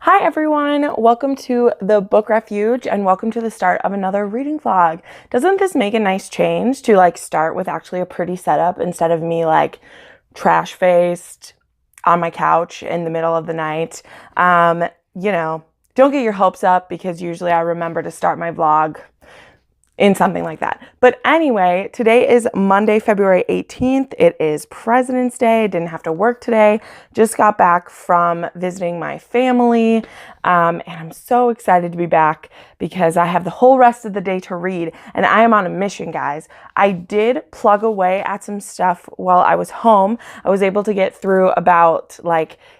Hi everyone, welcome to the book Refuge and welcome to the start of another reading vlog. Doesn't this make a nice change to start with actually a pretty setup instead of me trash faced on my couch in the middle of the night? Don't get your hopes up because usually I remember to start my vlog in something like that. But anyway, today is Monday, February 18th. It is President's Day. Didn't have to work today. Just got back from visiting my family. And I'm so excited to be back because I have the whole rest of the day to read. And I am on a mission, guys. I did plug away at some stuff while I was home. I was able to get through about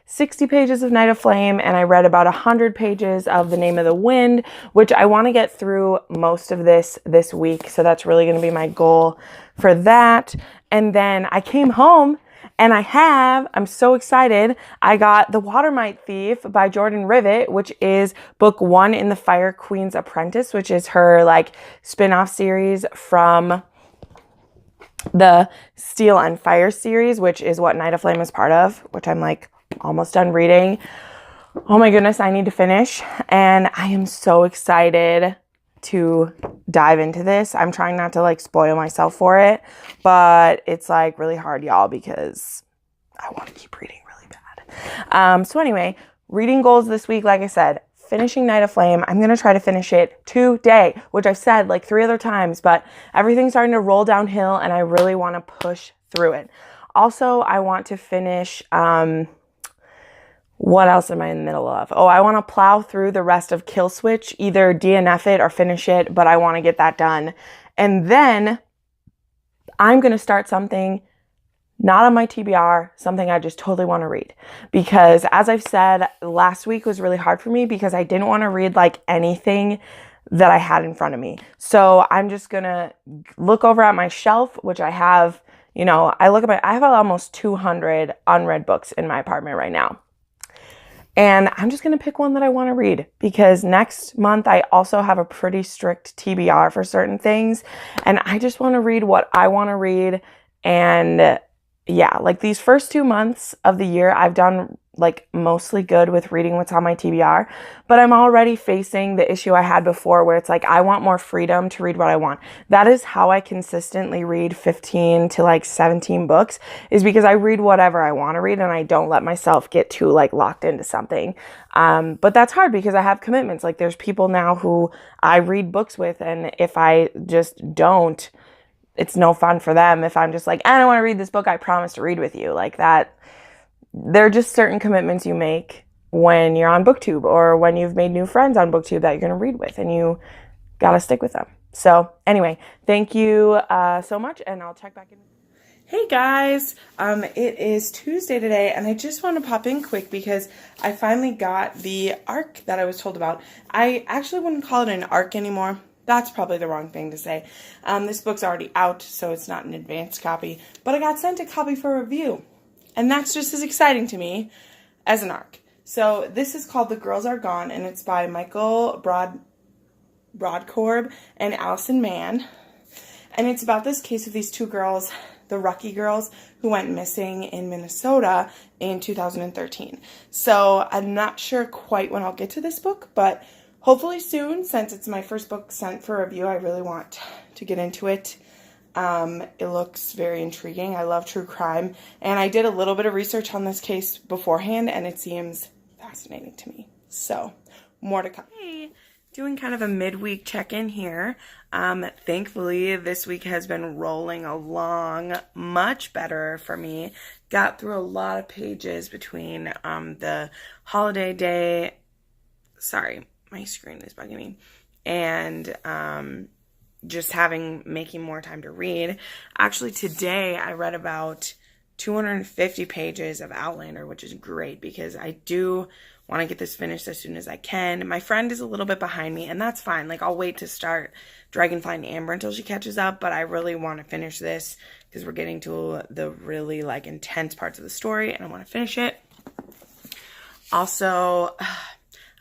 60 pages of Night of Flame, and I read about 100 pages of The Name of the Wind, which I want to get through most of this week. So that's really going to be my goal for that. And then I came home and I'm so excited. I got The Watermite Thief by Jordan Rivet, which is book 1 in the Fire Queen's Apprentice, which is her spin-off series from the Steel and Fire series, which is what Night of Flame is part of, which I'm almost done reading. Oh my goodness, I need to finish. And I am so excited to dive into this. I'm trying not to spoil myself for it, but it's really hard, y'all, because I want to keep reading really bad. So anyway, reading goals this week, like I said, finishing Night of Flame. I'm going to try to finish it today, which I've said 3 other times, but everything's starting to roll downhill and I really want to push through it. Also, I want to finish, what else am I in the middle of? Oh, I want to plow through the rest of Kill Switch, either DNF it or finish it, but I want to get that done. And then I'm going to start something not on my TBR, something I just totally want to read. Because as I've said, last week was really hard for me because I didn't want to read anything that I had in front of me. So I'm just going to look over at my shelf, which I have, I have almost 200 unread books in my apartment right now. And I'm just going to pick one that I want to read because next month I also have a pretty strict TBR for certain things. And I just want to read what I want to read. And yeah, these first 2 months of the year, I've done mostly good with reading what's on my TBR. But I'm already facing the issue I had before where it's I want more freedom to read what I want. That is how I consistently read 15 to 17 books, is because I read whatever I want to read and I don't let myself get too locked into something. But that's hard because I have commitments. There's people now who I read books with, and if I just don't, it's no fun for them. If I'm just I don't want to read this book I promised to read with you, that. There are just certain commitments you make when you're on BookTube or when you've made new friends on BookTube that you're going to read with, and you got to stick with them. So anyway, thank you so much, and I'll check back in. Hey guys, it is Tuesday today, and I just want to pop in quick because I finally got the ARC that I was told about. I actually wouldn't call it an ARC anymore. That's probably the wrong thing to say. This book's already out, so it's not an advanced copy, but I got sent a copy for review. And that's just as exciting to me as an ARC. So this is called The Girls Are Gone, and it's by Michael Broadcorb and Allison Mann. And it's about this case of these 2 girls, the Rucky girls, who went missing in Minnesota in 2013. So I'm not sure quite when I'll get to this book, but hopefully soon, since it's my first book sent for review. I really want to get into it. It looks very intriguing. I love true crime, and I did a little bit of research on this case beforehand, and it seems fascinating to me. So, more to come. Hey, doing kind of a midweek check-in here. Thankfully, this week has been rolling along much better for me. Got through a lot of pages between the holiday day. Sorry, my screen is bugging me. And just making more time to read. Actually, today I read about 250 pages of Outlander, which is great because I do want to get this finished as soon as I can. My friend is a little bit behind me, and that's fine. I'll wait to start Dragonfly and Amber until she catches up, but I really want to finish this because we're getting to the really intense parts of the story, and I want to finish it. Also,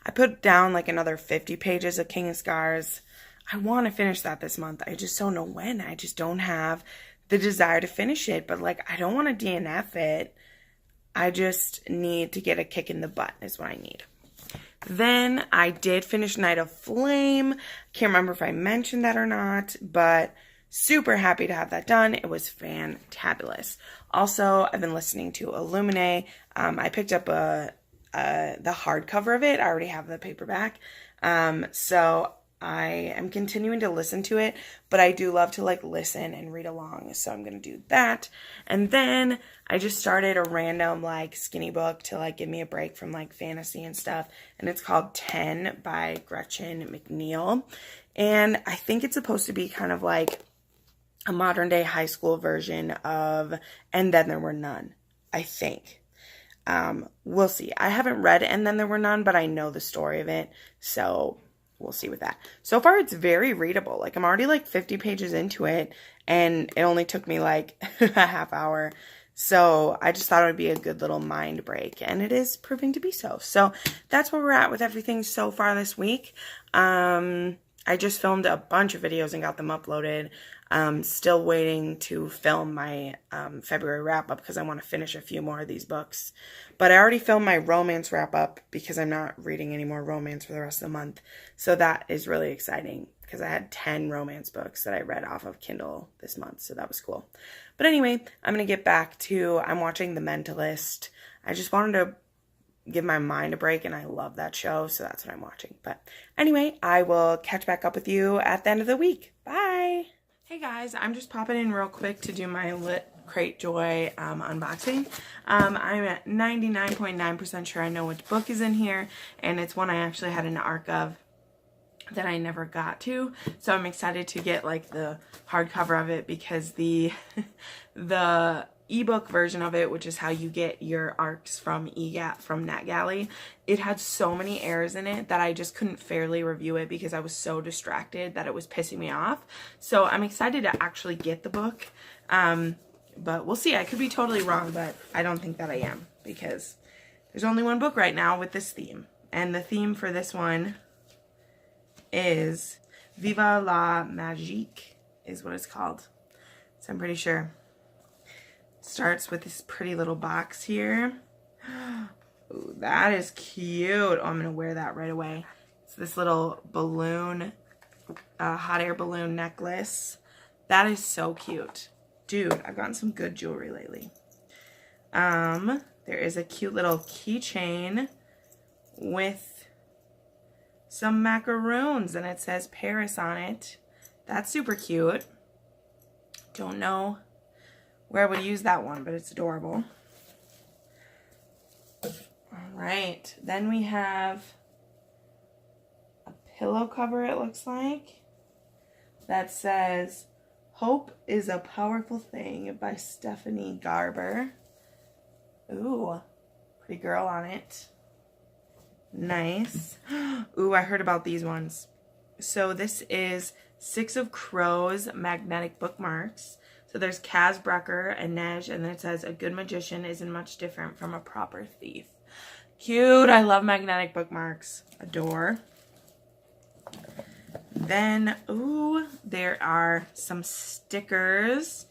I put down another 50 pages of King of Scars. I want to finish that this month. I just don't know when. I just don't have the desire to finish it. But I don't want to DNF it. I just need to get a kick in the butt is what I need. Then I did finish Night of Flame. Can't remember if I mentioned that or not, but super happy to have that done. It was fantabulous. Also, I've been listening to Illuminae. I picked up the hardcover of it. I already have the paperback. So I am continuing to listen to it, but I do love to like listen and read along. So I'm going to do that. And then I just started a random like skinny book to like give me a break from like fantasy and stuff. And it's called 10 by Gretchen McNeil. And I think it's supposed to be kind of like a modern day high school version of And Then There Were None, I think. We'll see. I haven't read And Then There Were None, but I know the story of it. So we'll see with that. So far, it's very readable. Like, I'm already like 50 pages into it, and it only took me like a half hour. So I just thought it would be a good little mind break, and it is proving to be so. So that's where we're at with everything so far this week. I just filmed a bunch of videos and got them uploaded. Still waiting to film my February wrap-up because I want to finish a few more of these books. But I already filmed my romance wrap-up because I'm not reading any more romance for the rest of the month. So that is really exciting because I had 10 romance books that I read off of Kindle this month. So that was cool. But anyway, I'm going to get back to, I'm watching The Mentalist. I just wanted to give my mind a break, and I love that show, so that's what I'm watching. But anyway, I will catch back up with you at the end of the week. Bye! Hey guys, I'm just popping in real quick to do my Lit Crate Joy unboxing. I'm at 99.9% sure I know which book is in here, and it's one I actually had an ARC of that I never got to, so I'm excited to get like the hardcover of it because the ebook version of it, which is how you get your ARCs from NetGalley, it had so many errors in it that I just couldn't fairly review it because I was so distracted that it was pissing me off. So I'm excited to actually get the book, but we'll see. I could be totally wrong, but I don't think that I am because there's only one book right now with this theme, and the theme for this one is Viva la Magique is what it's called. So I'm pretty sure. Starts with this pretty little box here. Ooh, that is cute. Oh, I'm going to wear that right away. It's this little balloon, hot air balloon necklace. That is so cute. Dude, I've gotten some good jewelry lately. There is a cute little keychain with some macaroons, and it says Paris on it. That's super cute. Don't know where I would use that one, but it's adorable. Alright, then we have a pillow cover, it looks like, that says Hope is a Powerful Thing by Stephanie Garber. Ooh, pretty girl on it. Nice. Ooh, I heard about these ones. So this is 6 of Crow's magnetic bookmarks. So there's Kaz Brecker and Nej, and then it says, a good magician isn't much different from a proper thief. Cute. I love magnetic bookmarks. Adore. Then, ooh, there are some stickers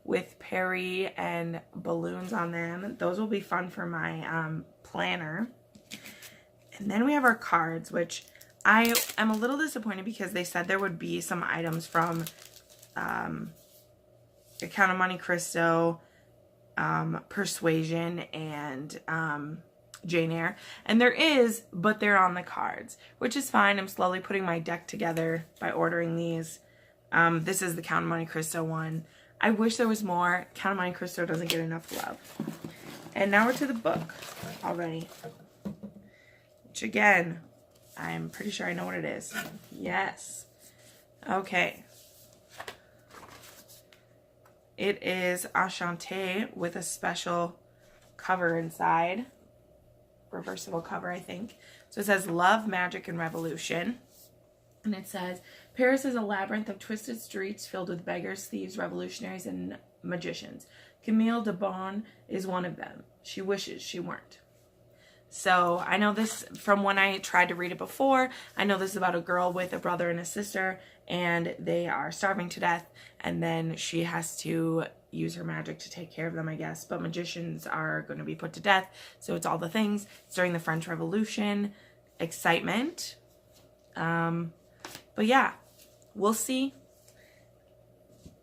with Perry and balloons on them. Those will be fun for my planner. And then we have our cards, which I am a little disappointed because they said there would be some items from The Count of Monte Cristo, Persuasion, and Jane Eyre. And there is, but they're on the cards, which is fine. I'm slowly putting my deck together by ordering these. This is the Count of Monte Cristo one. I wish there was more. Count of Monte Cristo doesn't get enough love. And now we're to the book already. Which again, I'm pretty sure I know what it is. Yes. Okay. It is Enchanté with a special cover inside. Reversible cover, I think. So it says Love, Magic, and Revolution. And it says, Paris is a labyrinth of twisted streets filled with beggars, thieves, revolutionaries, and magicians. Camille de Bon is one of them. She wishes she weren't. So I know this from when I tried to read it before. I know this is about a girl with a brother and a sister, and they are starving to death, and then she has to use her magic to take care of them, I guess. But magicians are going to be put to death, so it's all the things. It's during the French Revolution, excitement. But yeah, we'll see.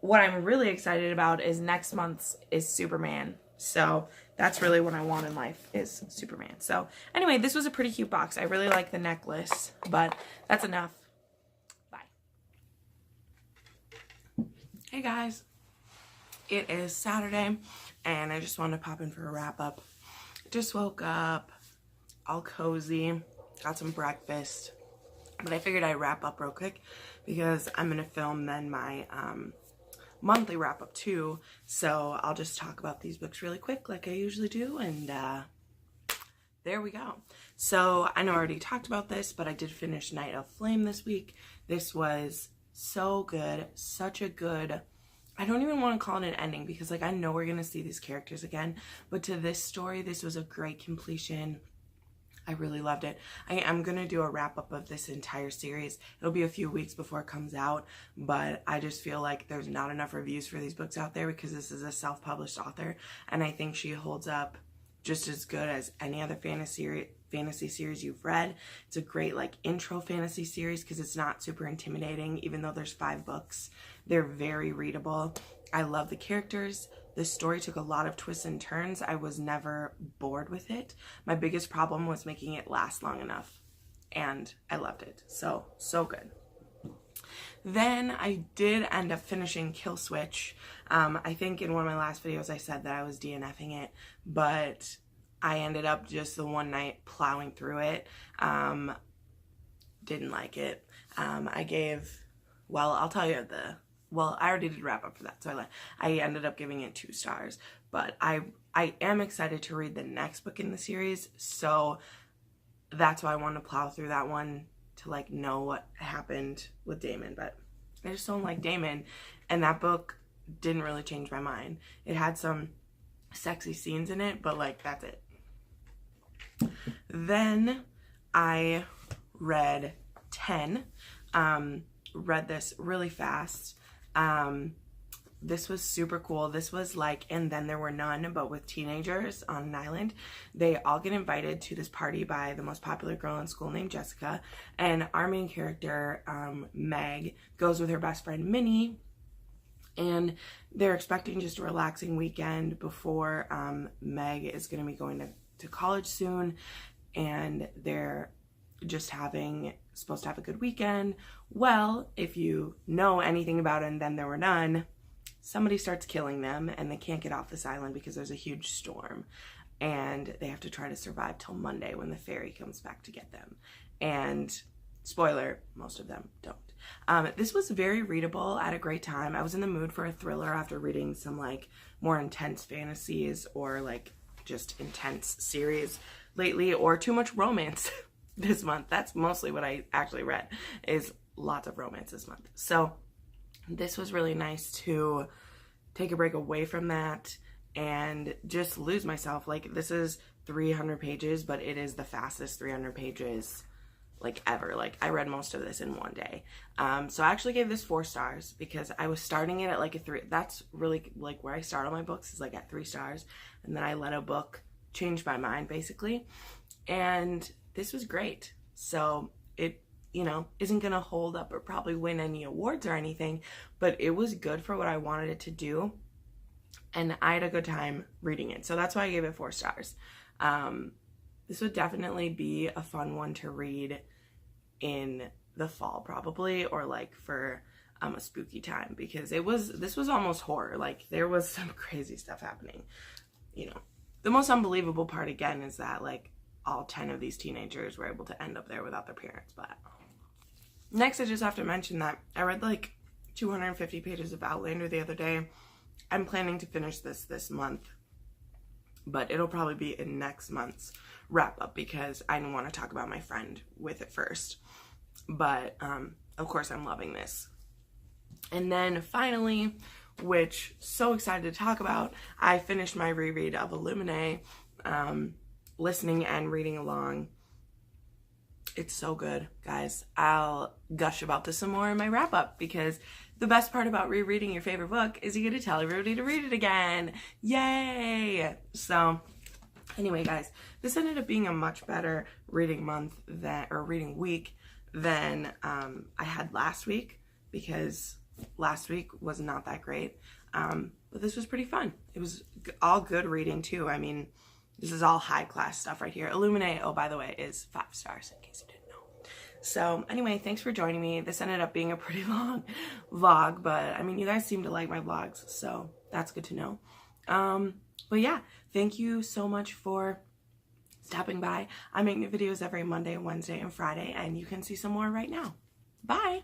What I'm really excited about is next month's is Superman. So that's really what I want in life, is Superman. So anyway, this was a pretty cute box. I really like the necklace, but that's enough. Bye. Hey guys, it is Saturday and I just wanted to pop in for a wrap up. Just woke up, all cozy, got some breakfast, but I figured I'd wrap up real quick because I'm gonna film then my monthly wrap up too, so I'll just talk about these books really quick like I usually do, and there we go. So I know I already talked about this, but I did finish Night of Flame this week. This was so good, such a good, I don't even want to call it an ending because like I know we're gonna see these characters again, but to this story, this was a great completion. I really loved it. I am going to do a wrap up of this entire series. It'll be a few weeks before it comes out, but I just feel like there's not enough reviews for these books out there because this is a self-published author, and I think she holds up just as good as any other fantasy series you've read. It's a great like intro fantasy series because it's not super intimidating, even though there's 5 books. They're very readable. I love the characters. The story took a lot of twists and turns. I was never bored with it. My biggest problem was making it last long enough, and I loved it. So good. Then I did end up finishing Kill Switch. I think in one of my last videos I said that I was DNFing it, but I ended up just the one night plowing through it. Didn't like it. I gave, well, I'll tell you well, I already did wrap up for that, so I ended up giving it 2 stars. But I am excited to read the next book in the series, so that's why I want to plow through that one to like know what happened with Damon. But I just don't like Damon, and that book didn't really change my mind. It had some sexy scenes in it, but like that's it. Then I read 10. Read this really fast. This was super cool. This was like And Then There Were None, but with teenagers on an island. They all get invited to this party by the most popular girl in school named Jessica, and our main character, Meg, goes with her best friend Minnie, and they're expecting just a relaxing weekend before Meg is going to be going to college soon, and they're just supposed to have a good weekend. Well, if you know anything about And Then There Were None, somebody starts killing them and they can't get off this island because there's a huge storm, and they have to try to survive till Monday when the ferry comes back to get them. And spoiler, most of them don't. This was very readable. I had a great time. I was in the mood for a thriller after reading some like more intense fantasies or like just intense series lately, or too much romance this month. That's mostly what I actually read, is lots of romance this month. So this was really nice to take a break away from that and just lose myself. Like, this is 300 pages, but it is the fastest 300 pages like ever. Like, I read most of this in one day. So I actually gave this 4 stars because I was starting it at like a 3. That's really like where I start all my books, is like at 3 stars, and then I let a book change my mind basically. And this was great. So it, you know, isn't gonna hold up or probably win any awards or anything, but it was good for what I wanted it to do, and I had a good time reading it. So that's why I gave it 4 stars. This would definitely be a fun one to read in the fall probably, or like for a spooky time, because this was almost horror. Like, there was some crazy stuff happening. You know, the most unbelievable part again is that like all 10 of these teenagers were able to end up there without their parents. But next, I just have to mention that I read like 250 pages of Outlander the other day. I'm planning to finish this month, but it'll probably be in next month's wrap up because I want to talk about my friend with it first. But of course, I'm loving this. And then finally, which so excited to talk about, I finished my reread of Illuminae, listening and reading along. It's so good, guys. I'll gush about this some more in my wrap up, because the best part about rereading your favorite book is you get to tell everybody to read it again. Yay! So Anyway, guys, this ended up being a much better reading month or reading week than I had last week, because last week was not that great. But this was pretty fun. It was all good reading too. I mean, this is all high class stuff right here. Illuminate, oh, by the way, is 5 stars in case you didn't know. So anyway, thanks for joining me. This ended up being a pretty long vlog, but I mean, you guys seem to like my vlogs, so that's good to know. But yeah, thank you so much for stopping by. I make new videos every Monday, Wednesday, and Friday, and you can see some more right now. Bye!